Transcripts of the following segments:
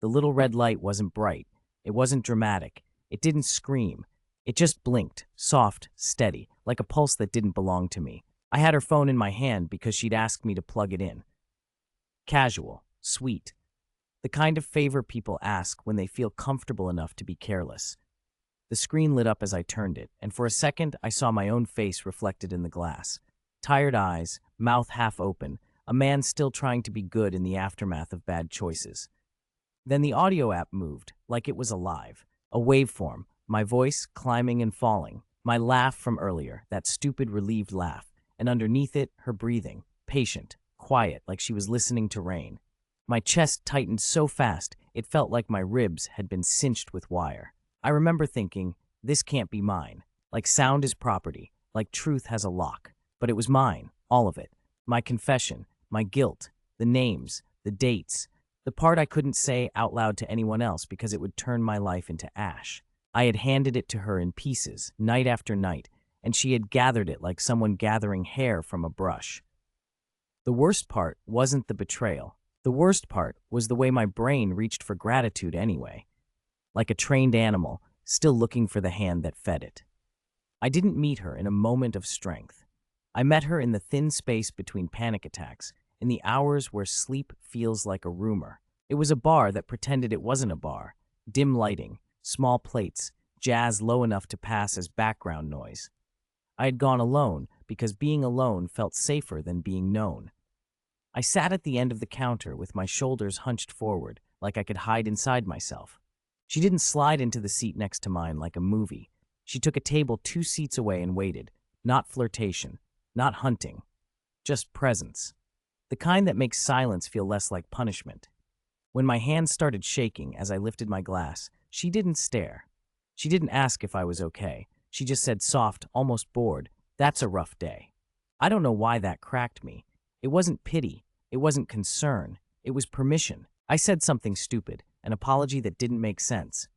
The little red light wasn't bright. It wasn't dramatic. It didn't scream. It just blinked, soft, steady, like a pulse that didn't belong to me. I had her phone in my hand because she'd asked me to plug it in. Casual, sweet. The kind of favor people ask when they feel comfortable enough to be careless. The screen lit up as I turned it, and for a second I saw my own face reflected in the glass. Tired eyes, mouth half open, a man still trying to be good in the aftermath of bad choices. Then the audio app moved, like it was alive. A waveform, my voice climbing and falling. My laugh from earlier, that stupid relieved laugh, and underneath it, her breathing, patient, quiet, like she was listening to rain. My chest tightened so fast, it felt like my ribs had been cinched with wire. I remember thinking, this can't be mine. Like sound is property, like truth has a lock. But it was mine, all of it. My confession, my guilt, the names, the dates, the part I couldn't say out loud to anyone else because it would turn my life into ash. I had handed it to her in pieces, night after night, and she had gathered it like someone gathering hair from a brush. The worst part wasn't the betrayal. The worst part was the way my brain reached for gratitude anyway. Like a trained animal, still looking for the hand that fed it. I didn't meet her in a moment of strength. I met her in the thin space between panic attacks, in the hours where sleep feels like a rumor. It was a bar that pretended it wasn't a bar. Dim lighting, small plates, jazz low enough to pass as background noise. I had gone alone because being alone felt safer than being known. I sat at the end of the counter with my shoulders hunched forward, like I could hide inside myself. She didn't slide into the seat next to mine like a movie. She took a table 2 seats away and waited. Not flirtation, not hunting, just presence. The kind that makes silence feel less like punishment. When my hands started shaking as I lifted my glass, she didn't stare. She didn't ask if I was okay. She just said soft, almost bored, "That's a rough day." I don't know why that cracked me. It wasn't pity. It wasn't concern. It was permission. I said something stupid, an apology that didn't make sense.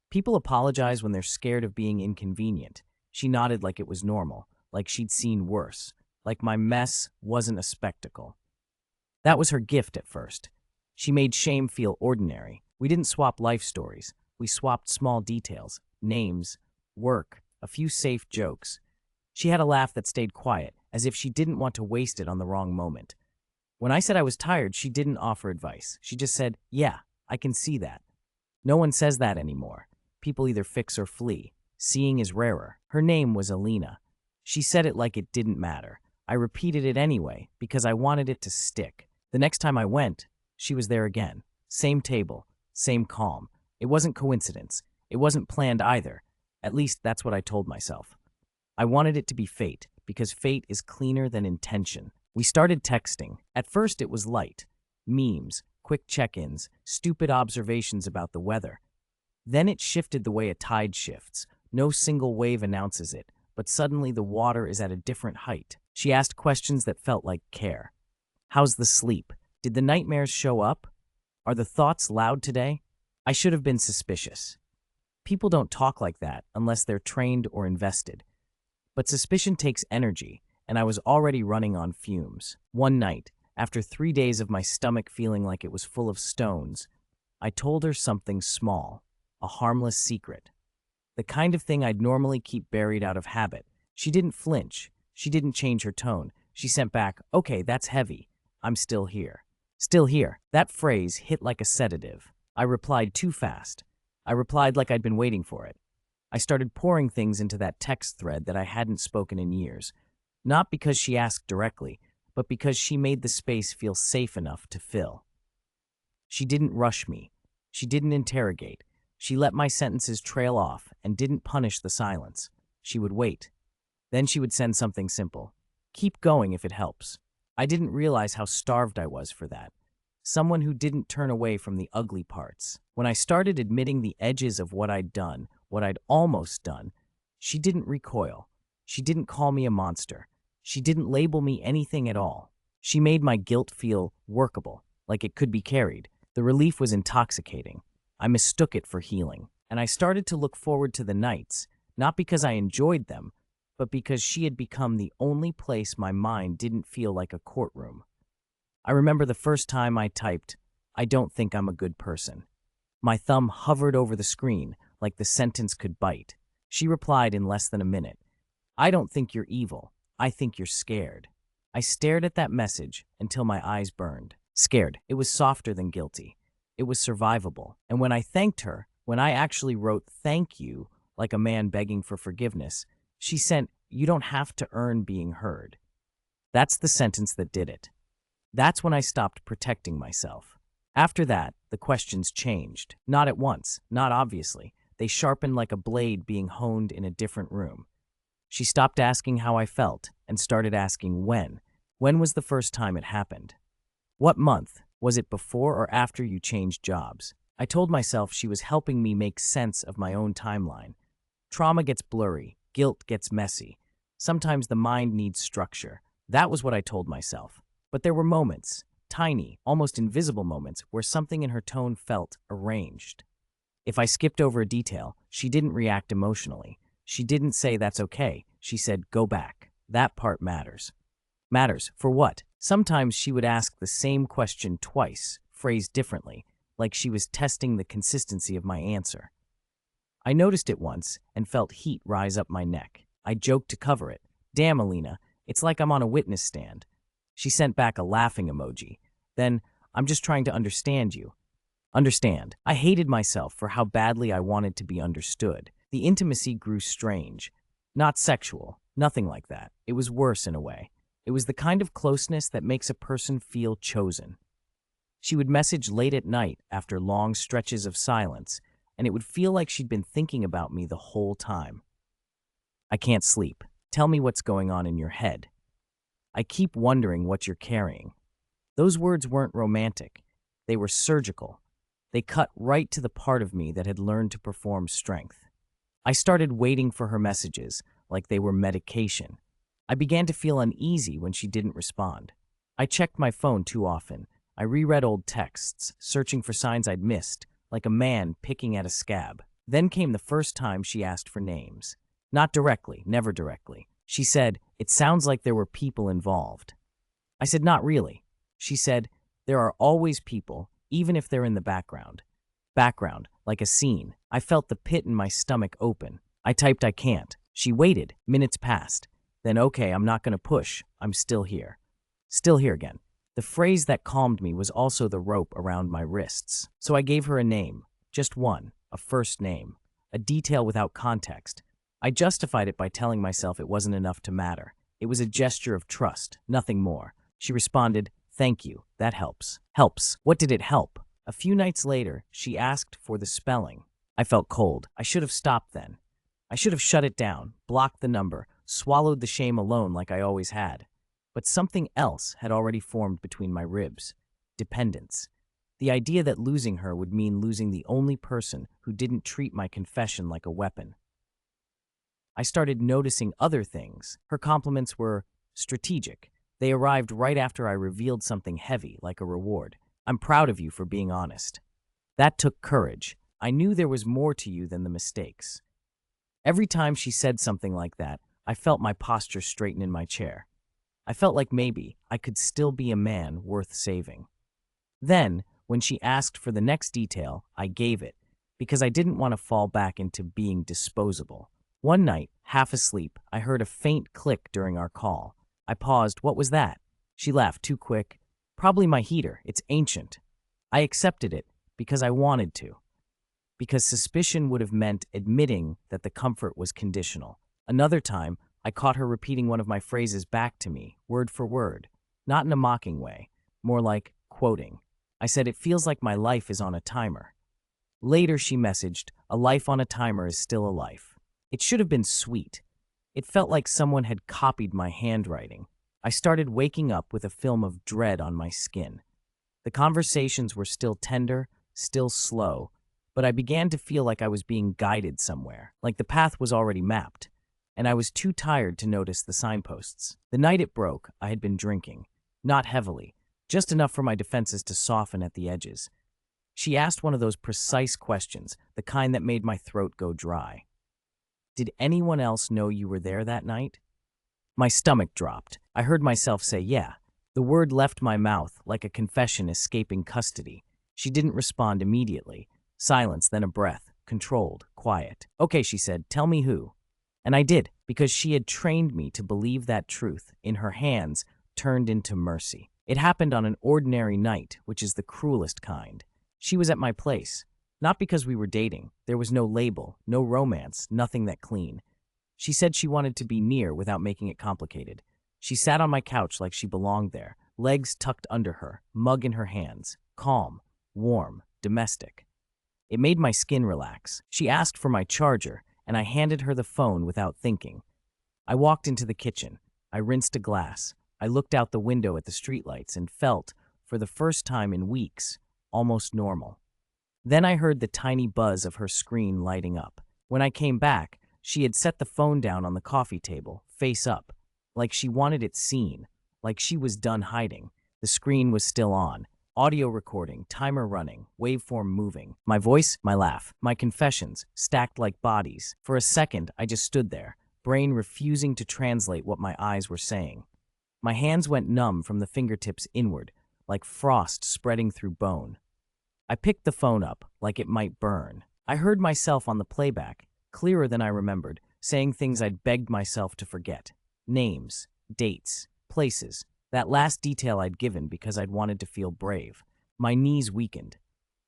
People apologize when they're scared of being inconvenient. She nodded like it was normal, like she'd seen worse, like my mess wasn't a spectacle. That was her gift at first. She made shame feel ordinary. We didn't swap life stories. We swapped small details, names, work, a few safe jokes. She had a laugh that stayed quiet, as if she didn't want to waste it on the wrong moment. When I said I was tired, she didn't offer advice. She just said, "Yeah, I can see that." No one says that anymore. People either fix or flee. Seeing is rarer. Her name was Alina. She said it like it didn't matter. I repeated it anyway, because I wanted it to stick. The next time I went, she was there again. Same table, same calm. It wasn't coincidence. It wasn't planned either. At least that's what I told myself. I wanted it to be fate, because fate is cleaner than intention. We started texting. At first it was light. Memes, quick check-ins, stupid observations about the weather. Then it shifted the way a tide shifts. No single wave announces it, but suddenly the water is at a different height. She asked questions that felt like care. How's the sleep? Did the nightmares show up? Are the thoughts loud today? I should have been suspicious. People don't talk like that unless they're trained or invested. But suspicion takes energy, and I was already running on fumes. One night, after 3 days of my stomach feeling like it was full of stones, I told her something small, a harmless secret. The kind of thing I'd normally keep buried out of habit. She didn't flinch. She didn't change her tone. She sent back, "Okay, that's heavy. I'm still here." Still here. That phrase hit like a sedative. I replied too fast. I replied like I'd been waiting for it. I started pouring things into that text thread that I hadn't spoken in years. Not because she asked directly, but because she made the space feel safe enough to fill. She didn't rush me. She didn't interrogate. She let my sentences trail off and didn't punish the silence. She would wait. Then she would send something simple. "Keep going if it helps." I didn't realize how starved I was for that. Someone who didn't turn away from the ugly parts. When I started admitting the edges of what I'd done, what I'd almost done, she didn't recoil. She didn't call me a monster. She didn't label me anything at all. She made my guilt feel workable, like it could be carried. The relief was intoxicating. I mistook it for healing. And I started to look forward to the nights, not because I enjoyed them, but because she had become the only place my mind didn't feel like a courtroom. I remember the first time I typed, "I don't think I'm a good person." My thumb hovered over the screen like the sentence could bite. She replied in less than a minute. I don't think you're evil. I think you're scared. I stared at that message until my eyes burned. Scared. It was softer than guilty. It was survivable. And when I thanked her, when I actually wrote thank you like a man begging for forgiveness, she sent, you don't have to earn being heard. That's the sentence that did it. That's when I stopped protecting myself. After that, the questions changed. Not at once, not obviously. They sharpened like a blade being honed in a different room. She stopped asking how I felt and started asking when. When was the first time it happened? What month? Was it before or after you changed jobs? I told myself she was helping me make sense of my own timeline. Trauma gets blurry. Guilt gets messy. Sometimes the mind needs structure. That was what I told myself. But there were moments, tiny, almost invisible moments, where something in her tone felt arranged. If I skipped over a detail, she didn't react emotionally. She didn't say that's okay. She said, go back. That part matters. Matters for what? Sometimes she would ask the same question twice, phrased differently, like she was testing the consistency of my answer. I noticed it once and felt heat rise up my neck. I joked to cover it. Damn, Alina, it's like I'm on a witness stand. She sent back a laughing emoji. Then, I'm just trying to understand you. Understand. I hated myself for how badly I wanted to be understood. The intimacy grew strange. Not sexual, nothing like that. It was worse in a way. It was the kind of closeness that makes a person feel chosen. She would message late at night after long stretches of silence, and it would feel like she'd been thinking about me the whole time. I can't sleep. Tell me what's going on in your head. I keep wondering what you're carrying. Those words weren't romantic. They were surgical. They cut right to the part of me that had learned to perform strength. I started waiting for her messages like they were medication. I began to feel uneasy when she didn't respond. I checked my phone too often. I reread old texts, searching for signs I'd missed, like a man picking at a scab. Then came the first time she asked for names. Not directly, never directly. She said, it sounds like there were people involved. I said, not really. She said, there are always people, even if they're in the background. Background, like a scene. I felt the pit in my stomach open. I typed, I can't. She waited. Minutes passed. Then, okay, I'm not going to push. I'm still here. Still here again. The phrase that calmed me was also the rope around my wrists. So I gave her a name. Just one. A first name. A detail without context. I justified it by telling myself it wasn't enough to matter. It was a gesture of trust, nothing more. She responded, thank you. That helps. Helps. What did it help? A few nights later, she asked for the spelling. I felt cold. I should have stopped then. I should have shut it down, blocked the number, swallowed the shame alone like I always had. But something else had already formed between my ribs. Dependence. The idea that losing her would mean losing the only person who didn't treat my confession like a weapon. I started noticing other things. Her compliments were strategic. They arrived right after I revealed something heavy, like a reward. I'm proud of you for being honest. That took courage. I knew there was more to you than the mistakes. Every time she said something like that, I felt my posture straighten in my chair. I felt like maybe I could still be a man worth saving. Then, when she asked for the next detail, I gave it, because I didn't want to fall back into being disposable. One night, half asleep, I heard a faint click during our call. I paused. What was that? She laughed too quick. Probably my heater. It's ancient. I accepted it because I wanted to. Because suspicion would have meant admitting that the comfort was conditional. Another time, I caught her repeating one of my phrases back to me, word for word. Not in a mocking way, more like quoting. I said, it feels like my life is on a timer. Later, she messaged, a life on a timer is still a life. It should have been sweet. It felt like someone had copied my handwriting. I started waking up with a film of dread on my skin. The conversations were still tender, still slow, but I began to feel like I was being guided somewhere, like the path was already mapped, and I was too tired to notice the signposts. The night it broke, I had been drinking. Not heavily, just enough for my defenses to soften at the edges. She asked one of those precise questions, the kind that made my throat go dry. Did anyone else know you were there that night? My stomach dropped. I heard myself say, yeah. The word left my mouth like a confession escaping custody. She didn't respond immediately. Silence, then a breath. Controlled, quiet. Okay, she said, tell me who. And I did, because she had trained me to believe that truth, in her hands, turned into mercy. It happened on an ordinary night, which is the cruelest kind. She was at my place. Not because we were dating. There was no label, no romance, nothing that clean. She said she wanted to be near without making it complicated. She sat on my couch like she belonged there, legs tucked under her, mug in her hands, calm, warm, domestic. It made my skin relax. She asked for my charger, and I handed her the phone without thinking. I walked into the kitchen. I rinsed a glass. I looked out the window at the streetlights and felt, for the first time in weeks, almost normal. Then I heard the tiny buzz of her screen lighting up. When I came back, she had set the phone down on the coffee table, face up, like she wanted it seen, like she was done hiding. The screen was still on. Audio recording, timer running, waveform moving. My voice, my laugh, my confessions, stacked like bodies. For a second, I just stood there, brain refusing to translate what my eyes were saying. My hands went numb from the fingertips inward, like frost spreading through bone. I picked the phone up, like it might burn. I heard myself on the playback, clearer than I remembered, saying things I'd begged myself to forget. Names, dates, places. That last detail I'd given because I'd wanted to feel brave. My knees weakened.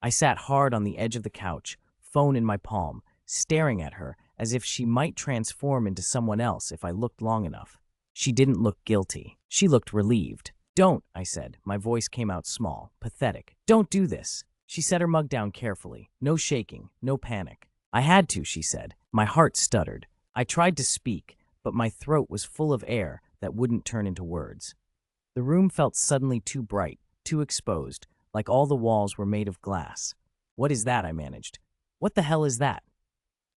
I sat hard on the edge of the couch, phone in my palm, staring at her as if she might transform into someone else if I looked long enough. She didn't look guilty. She looked relieved. Don't, I said. My voice came out small, pathetic. Don't do this. She set her mug down carefully. No shaking, no panic. I had to, she said. My heart stuttered. I tried to speak, but my throat was full of air that wouldn't turn into words. The room felt suddenly too bright, too exposed, like all the walls were made of glass. What is that? I managed. What the hell is that?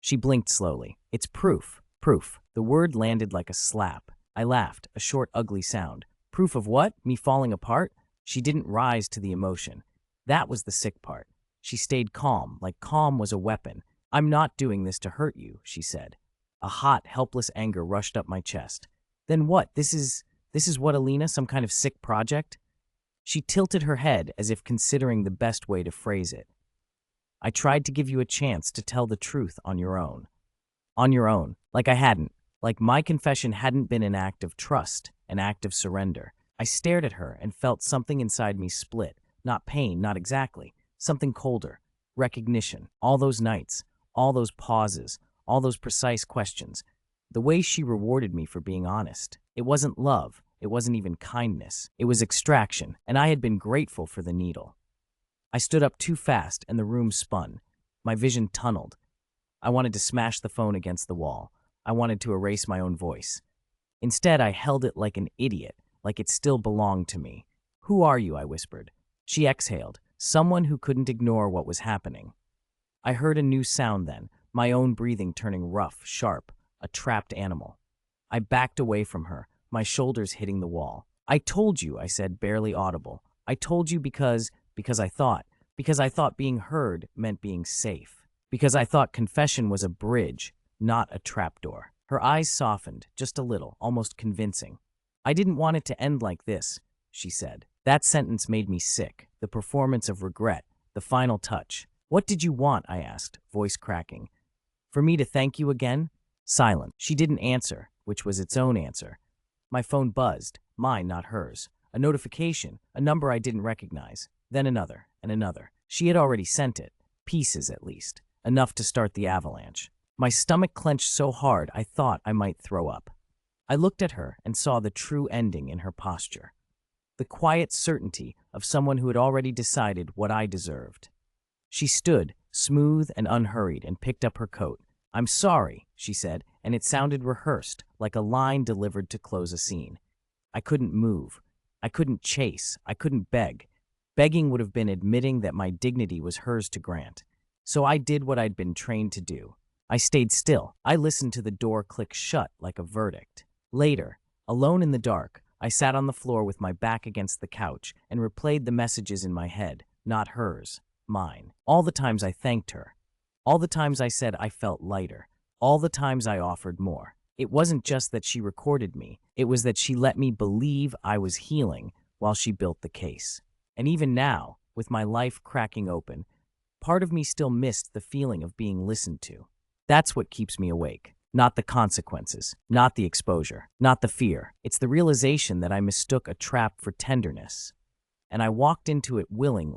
She blinked slowly. It's proof. Proof. The word landed like a slap. I laughed, a short, ugly sound. Proof of what? Me falling apart? She didn't rise to the emotion. That was the sick part. She stayed calm, like calm was a weapon. I'm not doing this to hurt you, she said. A hot, helpless anger rushed up my chest. Then what? This is what, Alina? Some kind of sick project? She tilted her head as if considering the best way to phrase it. I tried to give you a chance to tell the truth on your own. On your own, like I hadn't. Like my confession hadn't been an act of trust, an act of surrender. I stared at her and felt something inside me split. Not pain, not exactly. Something colder. Recognition. All those nights, all those pauses, all those precise questions. The way she rewarded me for being honest. It wasn't love. It wasn't even kindness. It was extraction, and I had been grateful for the needle. I stood up too fast, and the room spun. My vision tunneled. I wanted to smash the phone against the wall. I wanted to erase my own voice. Instead, I held it like an idiot, like it still belonged to me. Who are you? I whispered. She exhaled, someone who couldn't ignore what was happening. I heard a new sound then, my own breathing turning rough, sharp, a trapped animal. I backed away from her, my shoulders hitting the wall. I told you, I said, barely audible. I told you because I thought being heard meant being safe. Because I thought confession was a bridge, not a trapdoor. Her eyes softened, just a little, almost convincing. I didn't want it to end like this, she said. That sentence made me sick, the performance of regret, the final touch. What did you want? I asked, voice cracking. For me to thank you again? Silent. She didn't answer, which was its own answer. My phone buzzed, mine, not hers. A notification, a number I didn't recognize. Then another, and another. She had already sent it, pieces at least, enough to start the avalanche. My stomach clenched so hard I thought I might throw up. I looked at her and saw the true ending in her posture. The quiet certainty of someone who had already decided what I deserved. She stood, smooth and unhurried, and picked up her coat. I'm sorry, she said, and it sounded rehearsed, like a line delivered to close a scene. I couldn't move. I couldn't chase. I couldn't beg. Begging would have been admitting that my dignity was hers to grant. So I did what I'd been trained to do. I stayed still. I listened to the door click shut like a verdict. Later, alone in the dark, I sat on the floor with my back against the couch and replayed the messages in my head, not hers, mine. All the times I thanked her. All the times I said I felt lighter. All the times I offered more. It wasn't just that she recorded me. It was that she let me believe I was healing while she built the case. And even now, with my life cracking open, part of me still missed the feeling of being listened to. That's what keeps me awake. Not the consequences, not the exposure, not the fear. It's the realization that I mistook a trap for tenderness. And I walked into it willingly.